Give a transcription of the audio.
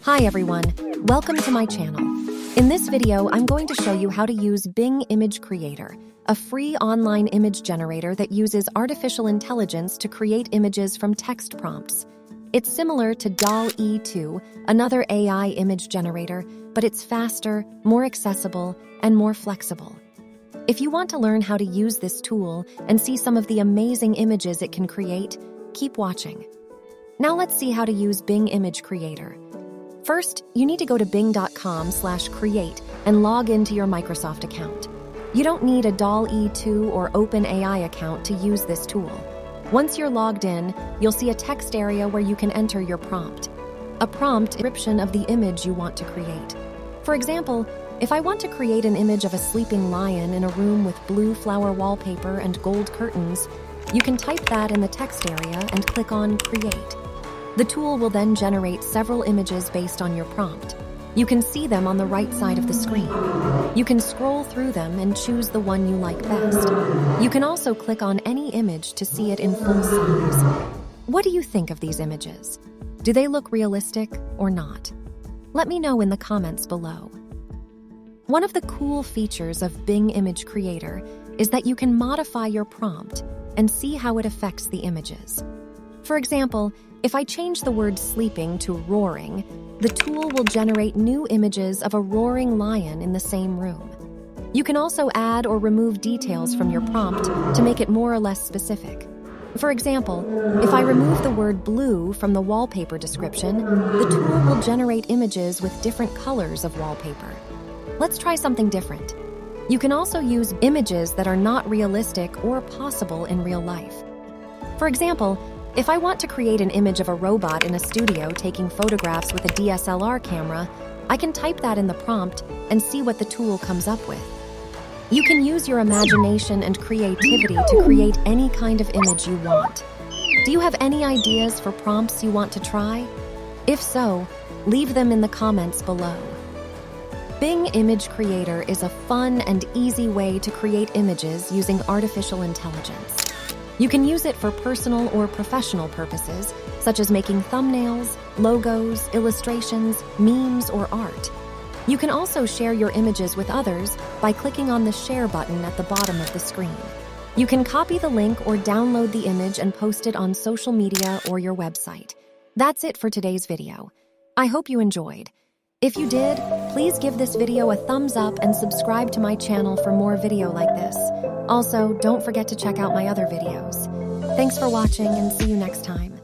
Hi everyone, welcome to my channel. In this video, I'm going to show you how to use Bing Image Creator, a free online image generator that uses artificial intelligence to create images from text prompts. It's similar to DALL-E 2, another AI image generator, but it's faster, more accessible, and more flexible. If you want to learn how to use this tool and see some of the amazing images it can create, keep watching. Now let's see how to use Bing Image Creator. First, you need to go to bing.com/create and log into your Microsoft account. You don't need a DALL-E 2 or OpenAI account to use this tool. Once you're logged in, you'll see a text area where you can enter your prompt. A prompt description of the image you want to create. For example, if I want to create an image of a sleeping lion in a room with blue flower wallpaper and gold curtains, you can type that in the text area and click on Create. The tool will then generate several images based on your prompt. You can see them on the right side of the screen. You can scroll through them and choose the one you like best. You can also click on any image to see it in full size. What do you think of these images? Do they look realistic or not? Let me know in the comments below. One of the cool features of Bing Image Creator is that you can modify your prompt and see how it affects the images. For example, if I change the word sleeping to roaring, the tool will generate new images of a roaring lion in the same room. You can also add or remove details from your prompt to make it more or less specific. For example, if I remove the word blue from the wallpaper description, the tool will generate images with different colors of wallpaper. Let's try something different. You can also use images that are not realistic or possible in real life. For example, if I want to create an image of a robot in a studio taking photographs with a DSLR camera, I can type that in the prompt and see what the tool comes up with. You can use your imagination and creativity to create any kind of image you want. Do you have any ideas for prompts you want to try? If so, leave them in the comments below. Bing Image Creator is a fun and easy way to create images using artificial intelligence. You can use it for personal or professional purposes, such as making thumbnails, logos, illustrations, memes, or art. You can also share your images with others by clicking on the Share button at the bottom of the screen. You can copy the link or download the image and post it on social media or your website. That's it for today's video. I hope you enjoyed. If you did, please give this video a thumbs up and subscribe to my channel for more video like this. Also, don't forget to check out my other videos. Thanks for watching and see you next time.